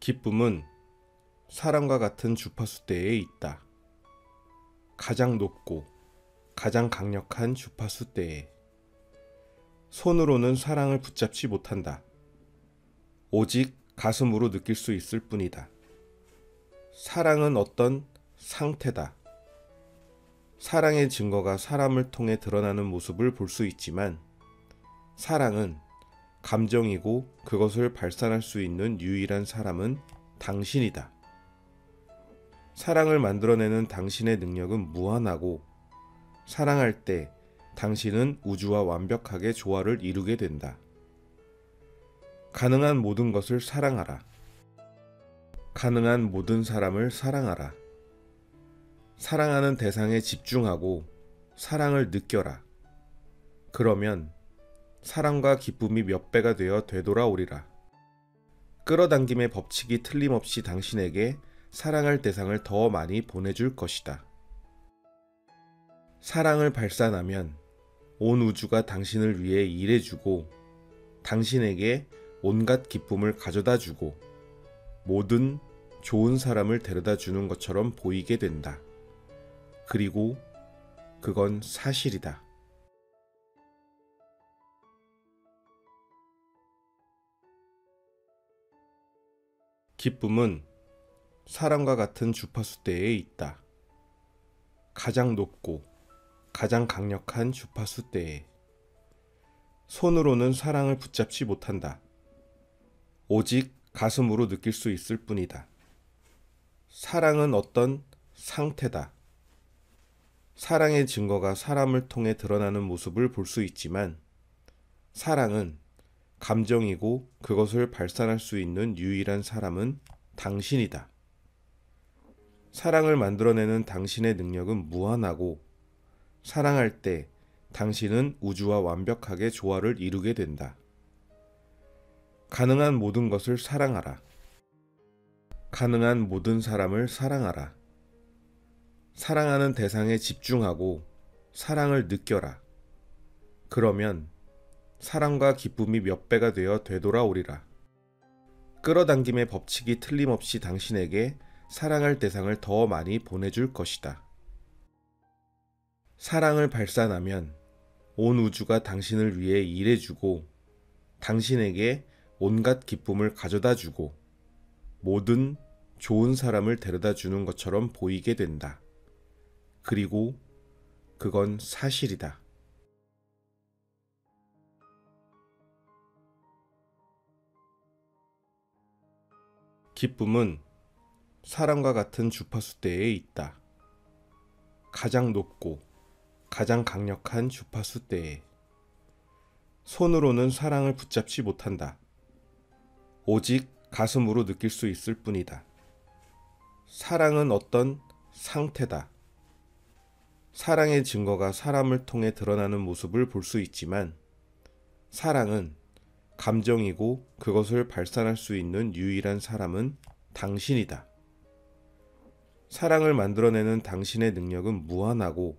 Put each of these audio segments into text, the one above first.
기쁨은 사랑과 같은 주파수대에 있다. 가장 높고 가장 강력한 주파수대에 손으로는 사랑을 붙잡지 못한다. 오직 가슴으로 느낄 수 있을 뿐이다. 사랑은 어떤 상태다. 사랑의 증거가 사람을 통해 드러나는 모습을 볼 수 있지만 사랑은 감정이고 그것을 발산할 수 있는 유일한 사람은 당신이다. 사랑을 만들어내는 당신의 능력은 무한하고 사랑할 때 당신은 우주와 완벽하게 조화를 이루게 된다. 가능한 모든 것을 사랑하라. 가능한 모든 사람을 사랑하라. 사랑하는 대상에 집중하고 사랑을 느껴라. 그러면 사랑과 기쁨이 몇 배가 되어 되돌아오리라. 끌어당김의 법칙이 틀림없이 당신에게 사랑할 대상을 더 많이 보내줄 것이다. 사랑을 발산하면 온 우주가 당신을 위해 일해주고 당신에게 온갖 기쁨을 가져다 주고 모든 좋은 사람을 데려다 주는 것처럼 보이게 된다. 그리고 그건 사실이다. 기쁨은 사랑과 같은 주파수대에 있다. 가장 높고 가장 강력한 주파수대에 손으로는 사랑을 붙잡지 못한다. 오직 가슴으로 느낄 수 있을 뿐이다. 사랑은 어떤 상태다. 사랑의 증거가 사람을 통해 드러나는 모습을 볼 수 있지만 사랑은 감정이고 그것을 발산할 수 있는 유일한 사람은 당신이다. 사랑을 만들어내는 당신의 능력은 무한하고 사랑할 때 당신은 우주와 완벽하게 조화를 이루게 된다. 가능한 모든 것을 사랑하라. 가능한 모든 사람을 사랑하라. 사랑하는 대상에 집중하고 사랑을 느껴라. 그러면 사랑과 기쁨이 몇 배가 되어 되돌아오리라. 끌어당김의 법칙이 틀림없이 당신에게 사랑할 대상을 더 많이 보내줄 것이다. 사랑을 발산하면 온 우주가 당신을 위해 일해주고 당신에게 온갖 기쁨을 가져다 주고 모든 좋은 사람을 데려다 주는 것처럼 보이게 된다. 그리고 그건 사실이다. 기쁨은 사랑과 같은 주파수대에 있다. 가장 높고 가장 강력한 주파수대에 손으로는 사랑을 붙잡지 못한다. 오직 가슴으로 느낄 수 있을 뿐이다. 사랑은 어떤 상태다. 사랑의 증거가 사람을 통해 드러나는 모습을 볼 수 있지만 사랑은 감정이고 그것을 발산할 수 있는 유일한 사람은 당신이다. 사랑을 만들어내는 당신의 능력은 무한하고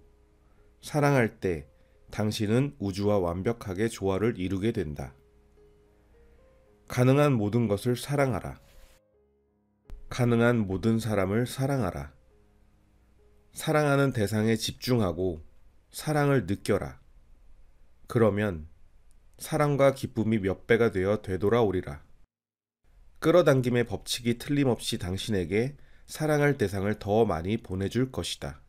사랑할 때 당신은 우주와 완벽하게 조화를 이루게 된다. 가능한 모든 것을 사랑하라. 가능한 모든 사람을 사랑하라. 사랑하는 대상에 집중하고 사랑을 느껴라. 그러면 사랑과 기쁨이 몇 배가 되어 되돌아오리라. 끌어당김의 법칙이 틀림없이 당신에게 사랑할 대상을 더 많이 보내줄 것이다.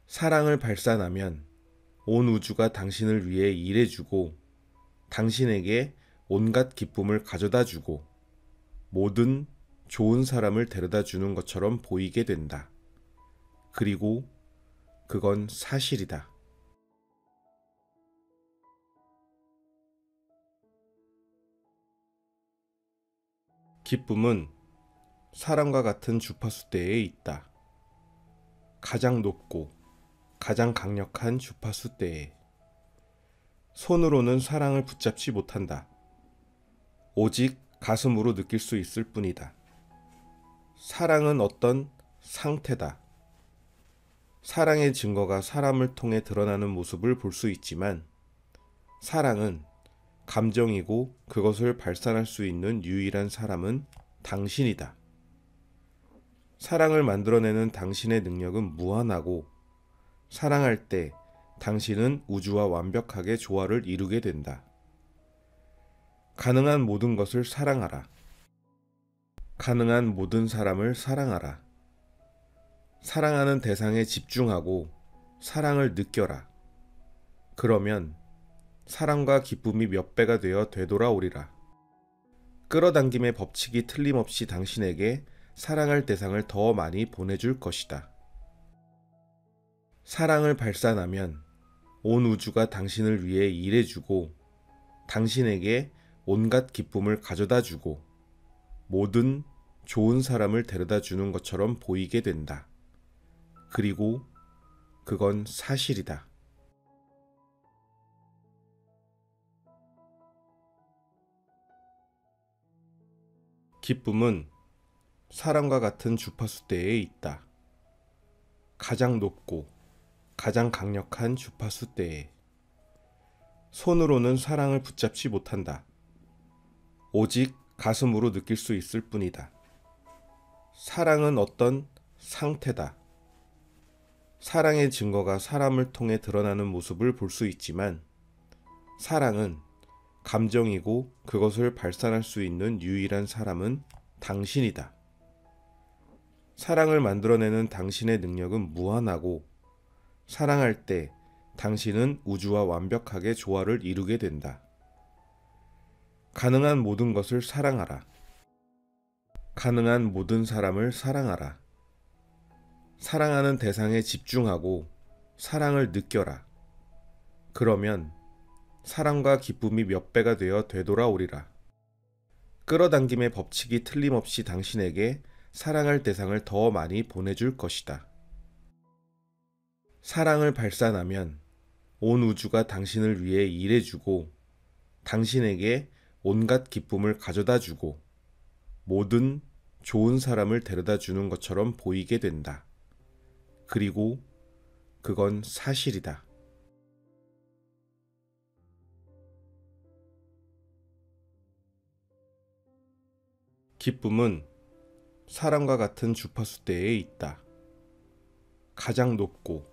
사랑을 발산하면 온 우주가 당신을 위해 일해주고 당신에게 온갖 기쁨을 가져다 주고 모든 좋은 사람을 데려다 주는 것처럼 보이게 된다. 그리고 그건 사실이다. 기쁨은 사랑과 같은 주파수대에 있다. 가장 높고 가장 강력한 주파수대에 손으로는 사랑을 붙잡지 못한다. 오직 가슴으로 느낄 수 있을 뿐이다. 사랑은 어떤 상태다. 사랑의 증거가 사람을 통해 드러나는 모습을 볼 수 있지만 사랑은 감정이고 그것을 발산할 수 있는 유일한 사람은 당신이다. 사랑을 만들어내는 당신의 능력은 무한하고 사랑할 때 당신은 우주와 완벽하게 조화를 이루게 된다. 가능한 모든 것을 사랑하라. 가능한 모든 사람을 사랑하라. 사랑하는 대상에 집중하고 사랑을 느껴라. 그러면 사랑과 기쁨이 몇 배가 되어 되돌아오리라. 끌어당김의 법칙이 틀림없이 당신에게 사랑할 대상을 더 많이 보내줄 것이다. 사랑을 발산하면 온 우주가 당신을 위해 일해주고 당신에게 온갖 기쁨을 가져다 주고 모든 좋은 사람을 데려다 주는 것처럼 보이게 된다. 그리고 그건 사실이다. 기쁨은 사랑과 같은 주파수대에 있다. 가장 높고 가장 강력한 주파수대에 손으로는 사랑을 붙잡지 못한다. 오직 가슴으로 느낄 수 있을 뿐이다. 사랑은 어떤 상태다. 사랑의 증거가 사람을 통해 드러나는 모습을 볼 수 있지만 사랑은 감정이고 그것을 발산할 수 있는 유일한 사람은 당신이다. 사랑을 만들어내는 당신의 능력은 무한하고 사랑할 때 당신은 우주와 완벽하게 조화를 이루게 된다. 가능한 모든 것을 사랑하라. 가능한 모든 사람을 사랑하라. 사랑하는 대상에 집중하고 사랑을 느껴라. 그러면 사랑과 기쁨이 몇 배가 되어 되돌아오리라. 끌어당김의 법칙이 틀림없이 당신에게 사랑할 대상을 더 많이 보내줄 것이다. 사랑을 발산하면 온 우주가 당신을 위해 일해주고 당신에게 온갖 기쁨을 가져다 주고 모든 좋은 사람을 데려다 주는 것처럼 보이게 된다. 그리고 그건 사실이다. 기쁨은 사랑과 같은 주파수대에 있다. 가장 높고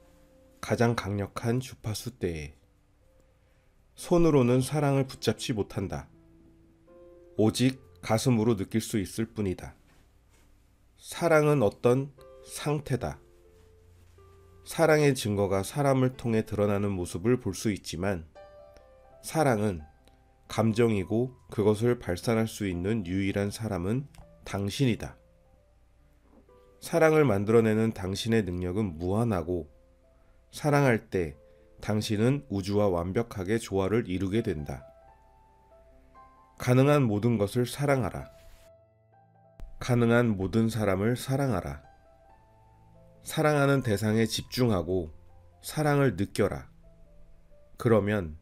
가장 강력한 주파수대에 손으로는 사랑을 붙잡지 못한다. 오직 가슴으로 느낄 수 있을 뿐이다. 사랑은 어떤 상태다. 사랑의 증거가 사람을 통해 드러나는 모습을 볼 수 있지만 사랑은 감정이고 그것을 발산할 수 있는 유일한 사람은 당신이다. 사랑을 만들어내는 당신의 능력은 무한하고 사랑할 때 당신은 우주와 완벽하게 조화를 이루게 된다. 가능한 모든 것을 사랑하라. 가능한 모든 사람을 사랑하라. 사랑하는 대상에 집중하고 사랑을 느껴라. 그러면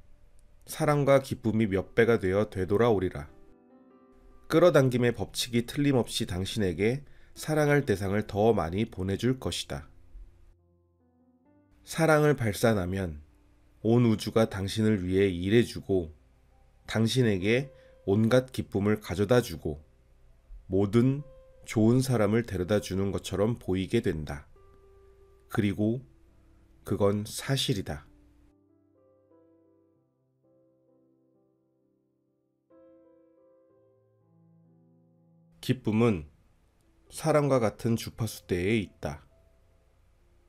사랑과 기쁨이 몇 배가 되어 되돌아오리라. 끌어당김의 법칙이 틀림없이 당신에게 사랑할 대상을 더 많이 보내줄 것이다. 사랑을 발산하면 온 우주가 당신을 위해 일해주고 당신에게 온갖 기쁨을 가져다 주고 모든 좋은 사람을 데려다 주는 것처럼 보이게 된다. 그리고 그건 사실이다. 기쁨은 사랑과 같은 주파수대에 있다.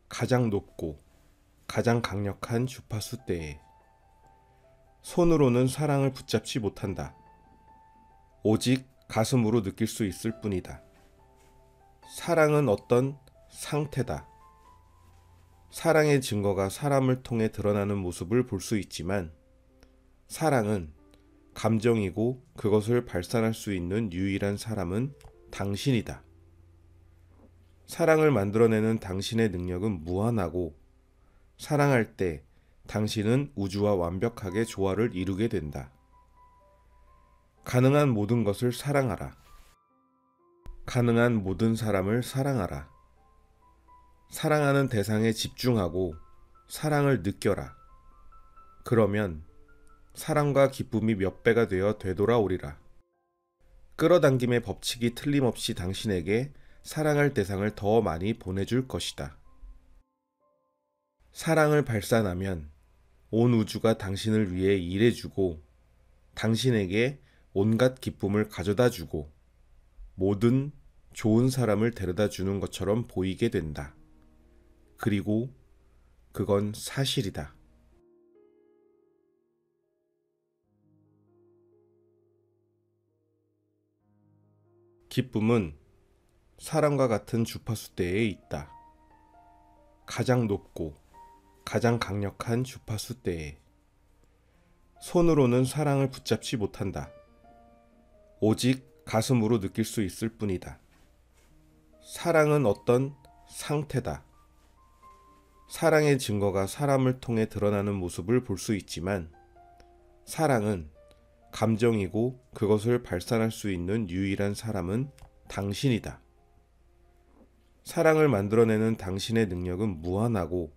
가장 높고 가장 강력한 주파수대에 손으로는 사랑을 붙잡지 못한다. 오직 가슴으로 느낄 수 있을 뿐이다. 사랑은 어떤 상태다. 사랑의 증거가 사람을 통해 드러나는 모습을 볼 수 있지만 사랑은 감정이고 그것을 발산할 수 있는 유일한 사람은 당신이다. 사랑을 만들어내는 당신의 능력은 무한하고 사랑할 때 당신은 우주와 완벽하게 조화를 이루게 된다. 가능한 모든 것을 사랑하라. 가능한 모든 사람을 사랑하라. 사랑하는 대상에 집중하고 사랑을 느껴라. 그러면 사랑과 기쁨이 몇 배가 되어 되돌아오리라. 끌어당김의 법칙이 틀림없이 당신에게 사랑할 대상을 더 많이 보내줄 것이다. 사랑을 발산하면 온 우주가 당신을 위해 일해주고 당신에게 온갖 기쁨을 가져다 주고 모든 좋은 사람을 데려다 주는 것처럼 보이게 된다. 그리고 그건 사실이다. 기쁨은 사랑과 같은 주파수대에 있다. 가장 높고 가장 강력한 주파수대에. 손으로는 사랑을 붙잡지 못한다. 오직 가슴으로 느낄 수 있을 뿐이다. 사랑은 어떤 상태다. 사랑의 증거가 사람을 통해 드러나는 모습을 볼 수 있지만 사랑은 감정이고 그것을 발산할 수 있는 유일한 사람은 당신이다. 사랑을 만들어내는 당신의 능력은 무한하고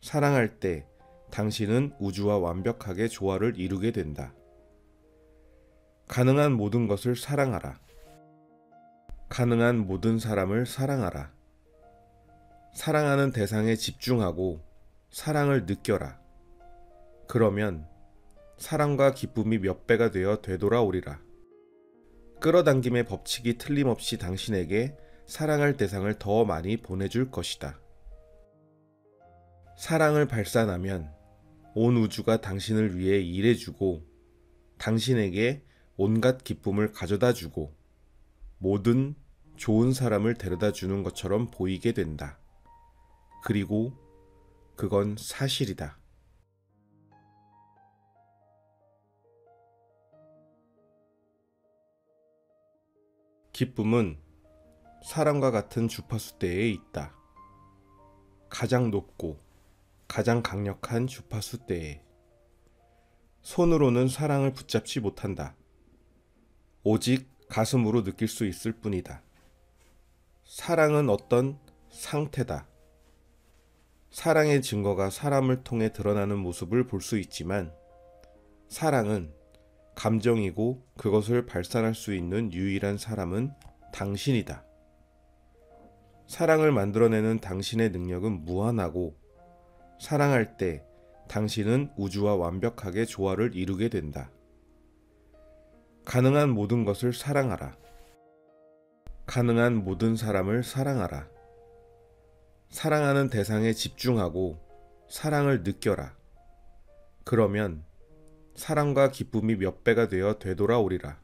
사랑할 때 당신은 우주와 완벽하게 조화를 이루게 된다. 가능한 모든 것을 사랑하라. 가능한 모든 사람을 사랑하라. 사랑하는 대상에 집중하고 사랑을 느껴라. 그러면 사랑과 기쁨이 몇 배가 되어 되돌아오리라. 끌어당김의 법칙이 틀림없이 당신에게 사랑할 대상을 더 많이 보내줄 것이다. 사랑을 발산하면 온 우주가 당신을 위해 일해주고 당신에게 온갖 기쁨을 가져다 주고 모든 좋은 사람을 데려다 주는 것처럼 보이게 된다. 그리고 그건 사실이다. 기쁨은 사랑과 같은 주파수대에 있다. 가장 높고 가장 강력한 주파수대에. 손으로는 사랑을 붙잡지 못한다. 오직 가슴으로 느낄 수 있을 뿐이다. 사랑은 어떤 상태다. 사랑의 증거가 사람을 통해 드러나는 모습을 볼 수 있지만 사랑은 감정이고 그것을 발산할 수 있는 유일한 사람은 당신이다. 사랑을 만들어내는 당신의 능력은 무한하고 사랑할 때 당신은 우주와 완벽하게 조화를 이루게 된다. 가능한 모든 것을 사랑하라. 가능한 모든 사람을 사랑하라. 사랑하는 대상에 집중하고 사랑을 느껴라. 그러면 사랑과 기쁨이 몇 배가 되어 되돌아오리라.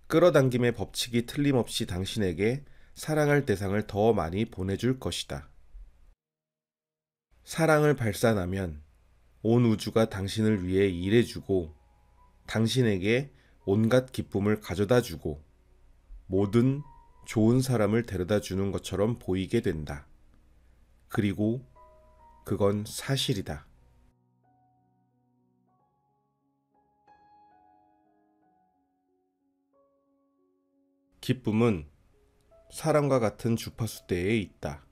끌어당김의 법칙이 틀림없이 당신에게 사랑할 대상을 더 많이 보내줄 것이다. 사랑을 발산하면 온 우주가 당신을 위해 일해주고 당신에게 온갖 기쁨을 가져다 주고 모든 좋은 사람을 데려다 주는 것처럼 보이게 된다. 그리고 그건 사실이다. 기쁨은 사랑과 같은 주파수대에 있다.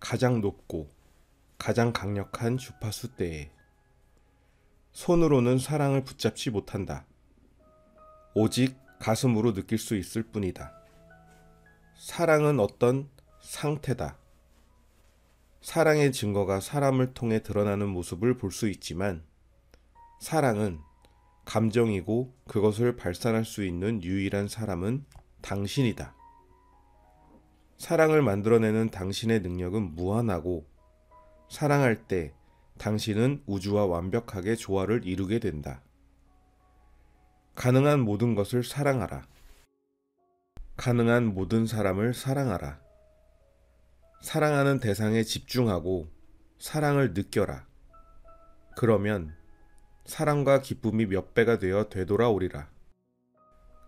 가장 높고 가장 강력한 주파수대에. 손으로는 사랑을 붙잡지 못한다. 오직 가슴으로 느낄 수 있을 뿐이다. 사랑은 어떤 상태다. 사랑의 증거가 사람을 통해 드러나는 모습을 볼 수 있지만 사랑은 감정이고 그것을 발산할 수 있는 유일한 사람은 당신이다. 사랑을 만들어내는 당신의 능력은 무한하고 사랑할 때 당신은 우주와 완벽하게 조화를 이루게 된다. 가능한 모든 것을 사랑하라. 가능한 모든 사람을 사랑하라. 사랑하는 대상에 집중하고 사랑을 느껴라. 그러면 사랑과 기쁨이 몇 배가 되어 되돌아오리라.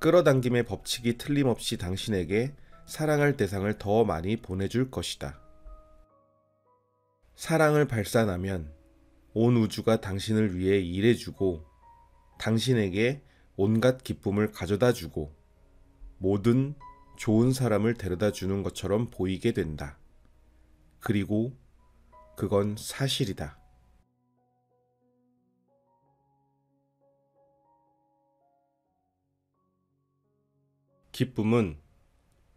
끌어당김의 법칙이 틀림없이 당신에게 사랑할 대상을 더 많이 보내줄 것이다. 사랑을 발산하면 온 우주가 당신을 위해 일해주고 당신에게 온갖 기쁨을 가져다 주고 모든 좋은 사람을 데려다 주는 것처럼 보이게 된다. 그리고 그건 사실이다. 기쁨은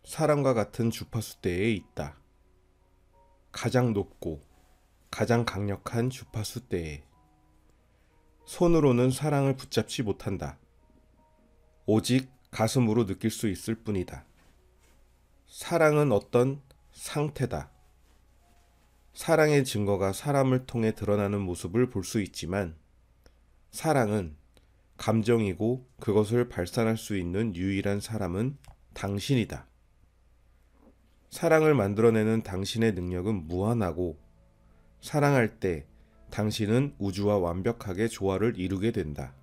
사랑과 같은 주파수대에 있다. 가장 높고 가장 강력한 주파수대에. 손으로는 사랑을 붙잡지 못한다. 오직 가슴으로 느낄 수 있을 뿐이다. 사랑은 어떤 상태다. 사랑의 증거가 사람을 통해 드러나는 모습을 볼 수 있지만, 사랑은 감정이고 그것을 발산할 수 있는 유일한 사람은 당신이다. 사랑을 만들어내는 당신의 능력은 무한하고, 사랑할 때 당신은 우주와 완벽하게 조화를 이루게 된다.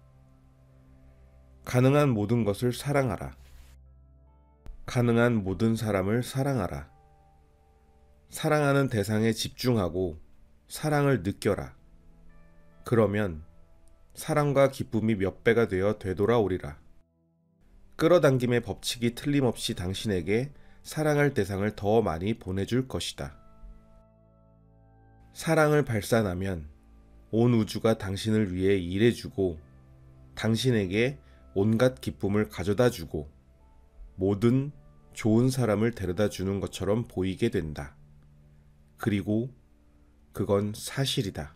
가능한 모든 것을 사랑하라. 가능한 모든 사람을 사랑하라. 사랑하는 대상에 집중하고 사랑을 느껴라. 그러면 사랑과 기쁨이 몇 배가 되어 되돌아오리라. 끌어당김의 법칙이 틀림없이 당신에게 사랑할 대상을 더 많이 보내줄 것이다. 사랑을 발산하면 온 우주가 당신을 위해 일해주고, 당신에게 온갖 기쁨을 가져다 주고, 모든 좋은 사람을 데려다 주는 것처럼 보이게 된다. 그리고 그건 사실이다.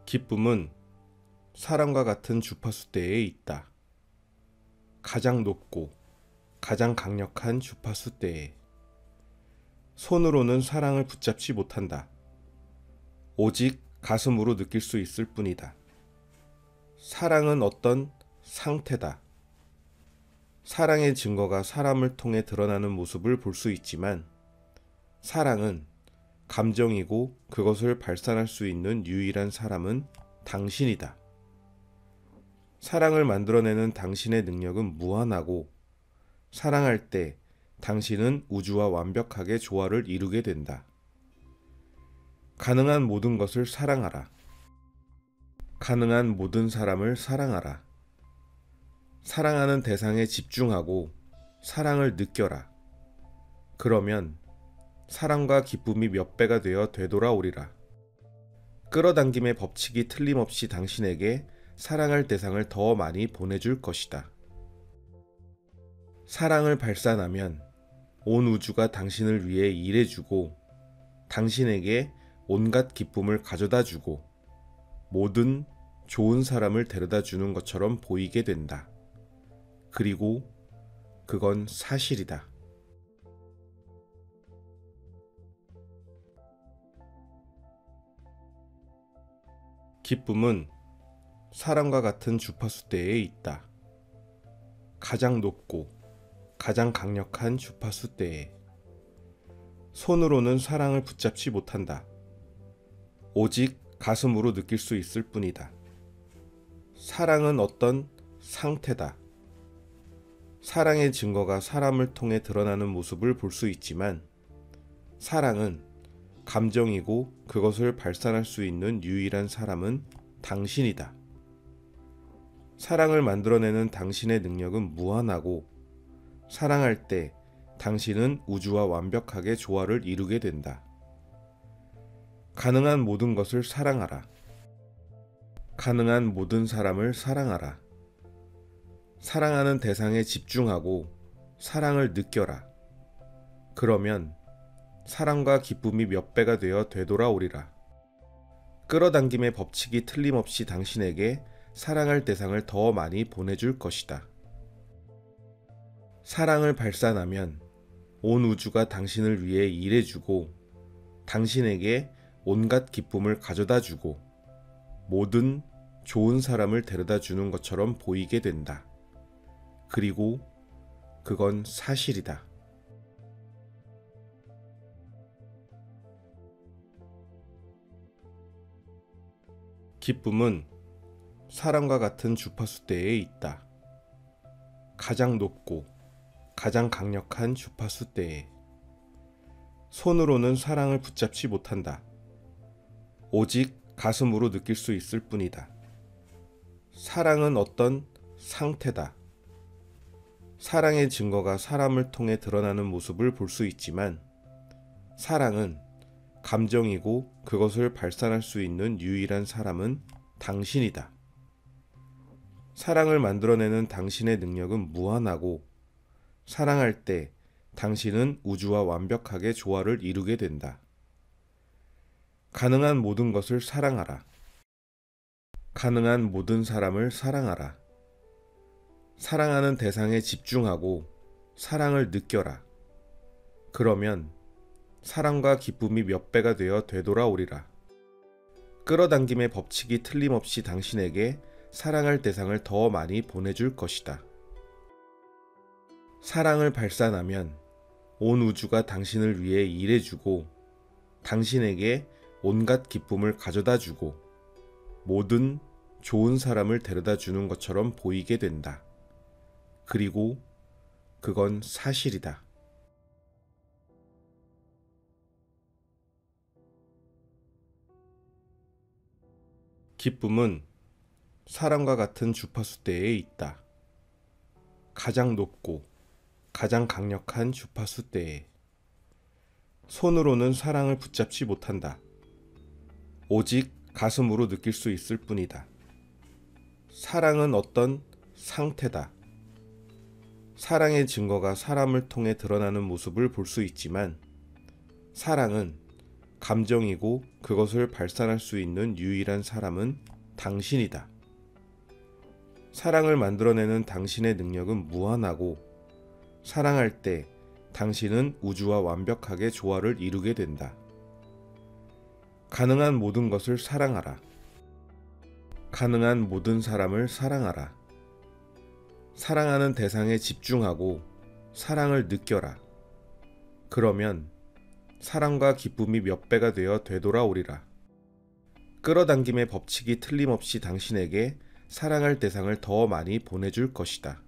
기쁨은 사랑과 같은 주파수대에 있다. 가장 높고 가장 강력한 주파수대에. 손으로는 사랑을 붙잡지 못한다. 오직 가슴으로 느낄 수 있을 뿐이다. 사랑은 어떤 상태다. 사랑의 증거가 사람을 통해 드러나는 모습을 볼 수 있지만, 사랑은 감정이고 그것을 발산할 수 있는 유일한 사람은 당신이다. 사랑을 만들어내는 당신의 능력은 무한하고, 사랑할 때 당신은 우주와 완벽하게 조화를 이루게 된다. 가능한 모든 것을 사랑하라. 가능한 모든 사람을 사랑하라. 사랑하는 대상에 집중하고 사랑을 느껴라. 그러면 사랑과 기쁨이 몇 배가 되어 되돌아오리라. 끌어당김의 법칙이 틀림없이 당신에게 사랑할 대상을 더 많이 보내줄 것이다. 사랑을 발산하면 온 우주가 당신을 위해 일해주고, 당신에게 온갖 기쁨을 가져다 주고, 모든 좋은 사람을 데려다 주는 것처럼 보이게 된다. 그리고 그건 사실이다. 기쁨은 사랑과 같은 주파수대에 있다. 가장 높고 가장 강력한 주파수대에. 손으로는 사랑을 붙잡지 못한다. 오직 가슴으로 느낄 수 있을 뿐이다. 사랑은 어떤 상태다. 사랑의 증거가 사람을 통해 드러나는 모습을 볼 수 있지만, 사랑은 감정이고 그것을 발산할 수 있는 유일한 사람은 당신이다. 사랑을 만들어내는 당신의 능력은 무한하고, 사랑할 때 당신은 우주와 완벽하게 조화를 이루게 된다. 가능한 모든 것을 사랑하라. 가능한 모든 사람을 사랑하라. 사랑하는 대상에 집중하고 사랑을 느껴라. 그러면 사랑과 기쁨이 몇 배가 되어 되돌아오리라. 끌어당김의 법칙이 틀림없이 당신에게 사랑할 대상을 더 많이 보내줄 것이다. 사랑을 발산하면 온 우주가 당신을 위해 일해주고, 당신에게 온갖 기쁨을 가져다 주고, 모든 좋은 사람을 데려다 주는 것처럼 보이게 된다. 그리고 그건 사실이다. 기쁨은 사랑과 같은 주파수대에 있다. 가장 높고 가장 강력한 주파수대에. 손으로는 사랑을 붙잡지 못한다. 오직 가슴으로 느낄 수 있을 뿐이다. 사랑은 어떤 상태다. 사랑의 증거가 사람을 통해 드러나는 모습을 볼 수 있지만, 사랑은 감정이고 그것을 발산할 수 있는 유일한 사람은 당신이다. 사랑을 만들어내는 당신의 능력은 무한하고 사랑할 때 당신은 우주와 완벽하게 조화를 이루게 된다. 가능한 모든 것을 사랑하라. 가능한 모든 사람을 사랑하라. 사랑하는 대상에 집중하고 사랑을 느껴라. 그러면 사랑과 기쁨이 몇 배가 되어 되돌아오리라. 끌어당김의 법칙이 틀림없이 당신에게 사랑할 대상을 더 많이 보내줄 것이다. 사랑을 발산하면 온 우주가 당신을 위해 일해주고 당신에게 온갖 기쁨을 가져다주고 모든 좋은 사람을 데려다 주는 것처럼 보이게 된다. 그리고 그건 사실이다. 기쁨은 사랑과 같은 주파수대에 있다. 가장 높고 가장 강력한 주파수대에. 손으로는 사랑을 붙잡지 못한다. 오직 가슴으로 느낄 수 있을 뿐이다. 사랑은 어떤 상태다. 사랑의 증거가 사람을 통해 드러나는 모습을 볼 수 있지만 사랑은 감정이고 그것을 발산할 수 있는 유일한 사람은 당신이다. 사랑을 만들어내는 당신의 능력은 무한하고 사랑할 때 당신은 우주와 완벽하게 조화를 이루게 된다. 가능한 모든 것을 사랑하라. 가능한 모든 사람을 사랑하라. 사랑하는 대상에 집중하고 사랑을 느껴라. 그러면 사랑과 기쁨이 몇 배가 되어 되돌아오리라. 끌어당김의 법칙이 틀림없이 당신에게 사랑할 대상을 더 많이 보내줄 것이다.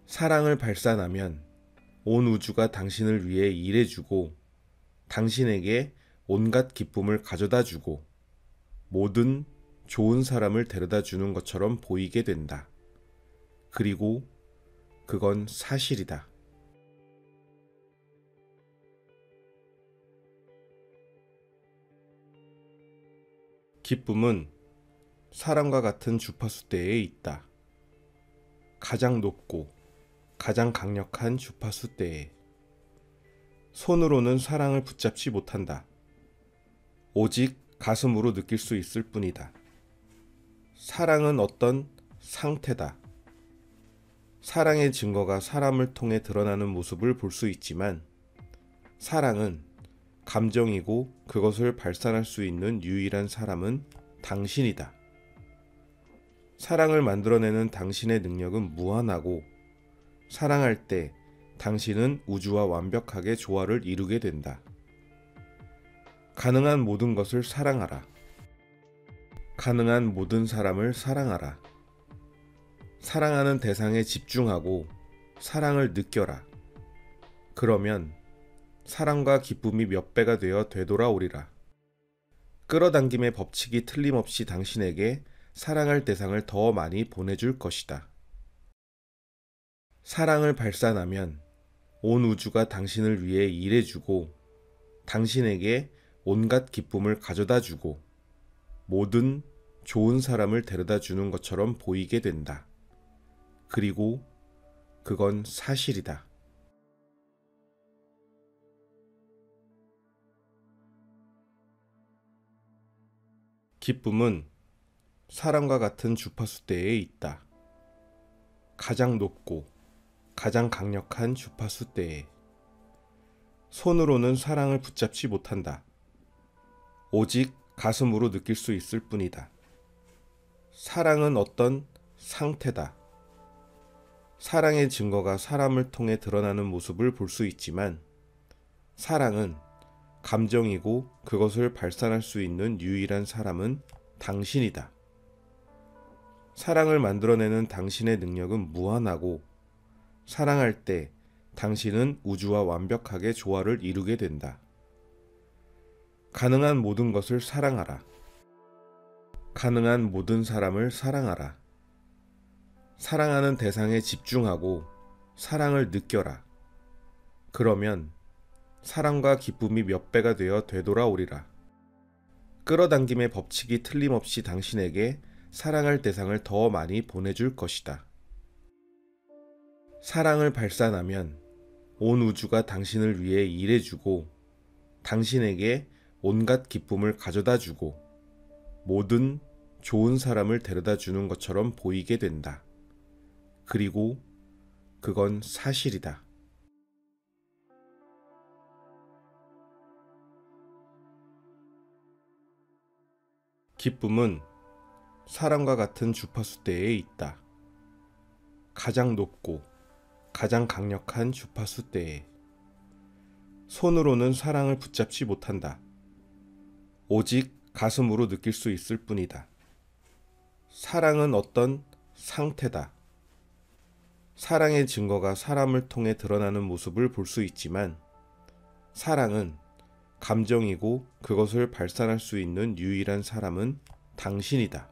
사랑을 발산하면 온 우주가 당신을 위해 일해주고 당신에게 온갖 기쁨을 가져다주고 모든 좋은 사람을 데려다 주는 것처럼 보이게 된다. 그리고 그건 사실이다. 기쁨은 사랑과 같은 주파수대에 있다. 가장 높고 가장 강력한 주파수대에. 손으로는 사랑을 붙잡지 못한다. 오직 가슴으로 느낄 수 있을 뿐이다. 사랑은 어떤 상태다. 사랑의 증거가 사람을 통해 드러나는 모습을 볼 수 있지만 사랑은 감정이고 그것을 발산할 수 있는 유일한 사람은 당신이다. 사랑을 만들어내는 당신의 능력은 무한하고 사랑할 때 당신은 우주와 완벽하게 조화를 이루게 된다. 가능한 모든 것을 사랑하라. 가능한 모든 사람을 사랑하라. 사랑하는 대상에 집중하고 사랑을 느껴라. 그러면 사랑과 기쁨이 몇 배가 되어 되돌아오리라. 끌어당김의 법칙이 틀림없이 당신에게 사랑할 대상을 더 많이 보내줄 것이다. 사랑을 발산하면 온 우주가 당신을 위해 일해주고 당신에게 온갖 기쁨을 가져다주고 모든 좋은 사람을 데려다 주는 것처럼 보이게 된다. 그리고 그건 사실이다. 기쁨은 사랑과 같은 주파수대에 있다. 가장 높고 가장 강력한 주파수대에. 손으로는 사랑을 붙잡지 못한다. 오직 가슴으로 느낄 수 있을 뿐이다. 사랑은 어떤 상태다. 사랑의 증거가 사람을 통해 드러나는 모습을 볼 수 있지만 사랑은 감정이고 그것을 발산할 수 있는 유일한 사람은 당신이다. 사랑을 만들어내는 당신의 능력은 무한하고 사랑할 때 당신은 우주와 완벽하게 조화를 이루게 된다. 가능한 모든 것을 사랑하라. 가능한 모든 사람을 사랑하라. 사랑하는 대상에 집중하고 사랑을 느껴라. 그러면 사랑과 기쁨이 몇 배가 되어 되돌아오리라. 끌어당김의 법칙이 틀림없이 당신에게 사랑할 대상을 더 많이 보내줄 것이다. 사랑을 발산하면 온 우주가 당신을 위해 일해주고 당신에게 온갖 기쁨을 가져다주고 모든 좋은 사람을 데려다 주는 것처럼 보이게 된다. 그리고 그건 사실이다. 기쁨은 사랑과 같은 주파수대에 있다. 가장 높고 가장 강력한 주파수대에 손으로는 사랑을 붙잡지 못한다. 오직 가슴으로 느낄 수 있을 뿐이다. 사랑은 어떤 상태다. 사랑의 증거가 사람을 통해 드러나는 모습을 볼 수 있지만 사랑은 감정이고 그것을 발산할 수 있는 유일한 사람은 당신이다.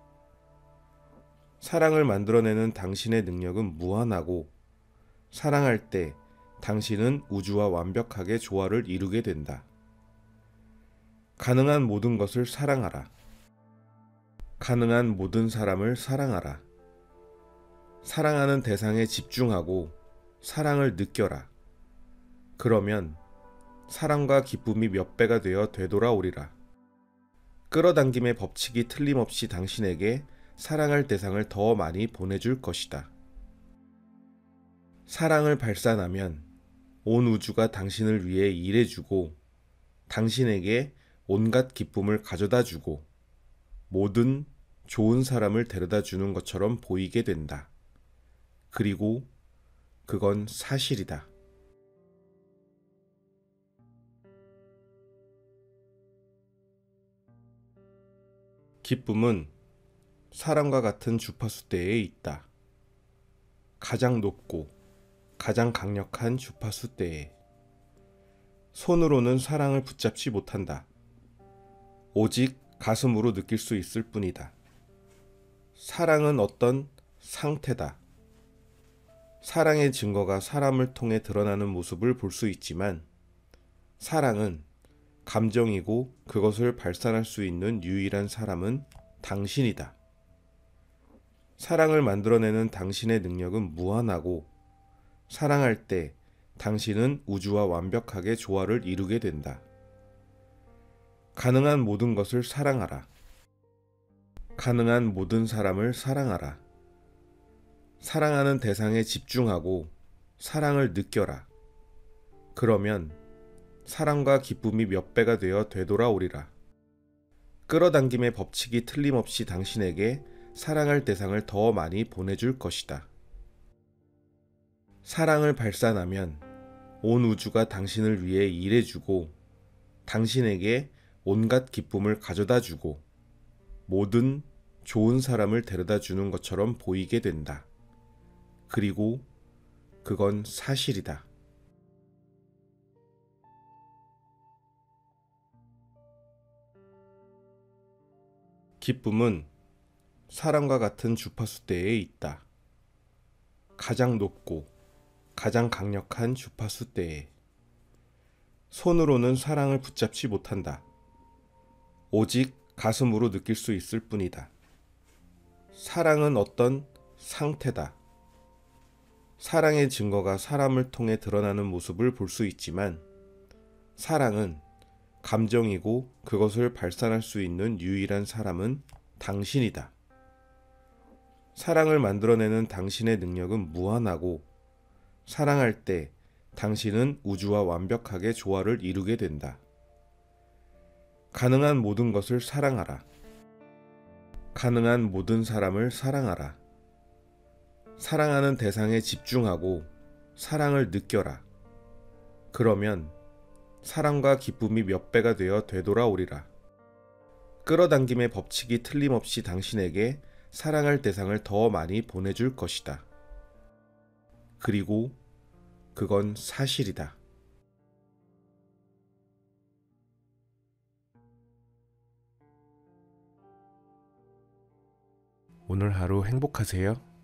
사랑을 만들어내는 당신의 능력은 무한하고 사랑할 때 당신은 우주와 완벽하게 조화를 이루게 된다. 가능한 모든 것을 사랑하라. 가능한 모든 사람을 사랑하라. 사랑하는 대상에 집중하고 사랑을 느껴라. 그러면 사랑과 기쁨이 몇 배가 되어 되돌아오리라. 끌어당김의 법칙이 틀림없이 당신에게 사랑할 대상을 더 많이 보내줄 것이다. 사랑을 발산하면 온 우주가 당신을 위해 일해주고 당신에게 온갖 기쁨을 가져다주고 모든 좋은 사람을 데려다 주는 것처럼 보이게 된다. 그리고 그건 사실이다. 기쁨은 사랑과 같은 주파수대에 있다. 가장 높고 가장 강력한 주파수대에 손으로는 사랑을 붙잡지 못한다. 오직 가슴으로 느낄 수 있을 뿐이다. 사랑은 어떤 상태다. 사랑의 증거가 사람을 통해 드러나는 모습을 볼 수 있지만 사랑은 감정이고 그것을 발산할 수 있는 유일한 사람은 당신이다. 사랑을 만들어내는 당신의 능력은 무한하고 사랑할 때 당신은 우주와 완벽하게 조화를 이루게 된다. 가능한 모든 것을 사랑하라. 가능한 모든 사람을 사랑하라. 사랑하는 대상에 집중하고 사랑을 느껴라. 그러면 사랑과 기쁨이 몇 배가 되어 되돌아오리라. 끌어당김의 법칙이 틀림없이 당신에게 사랑할 대상을 더 많이 보내줄 것이다. 사랑을 발산하면 온 우주가 당신을 위해 일해주고 당신에게 온갖 기쁨을 가져다주고 모든 좋은 사람을 데려다 주는 것처럼 보이게 된다. 그리고 그건 사실이다. 기쁨은 사랑과 같은 주파수대에 있다. 가장 높고 가장 강력한 주파수대에 손으로는 사랑을 붙잡지 못한다. 오직 가슴으로 느낄 수 있을 뿐이다. 사랑은 어떤 상태다. 사랑의 증거가 사람을 통해 드러나는 모습을 볼 수 있지만 사랑은 감정이고 그것을 발산할 수 있는 유일한 사람은 당신이다. 사랑을 만들어내는 당신의 능력은 무한하고 사랑할 때 당신은 우주와 완벽하게 조화를 이루게 된다. 가능한 모든 것을 사랑하라. 가능한 모든 사람을 사랑하라. 사랑하는 대상에 집중하고 사랑을 느껴라. 그러면 사랑과 기쁨이 몇 배가 되어 되돌아오리라. 끌어당김의 법칙이 틀림없이 당신에게 사랑할 대상을 더 많이 보내줄 것이다. 그리고 그건 사실이다. 오늘 하루 행복하세요.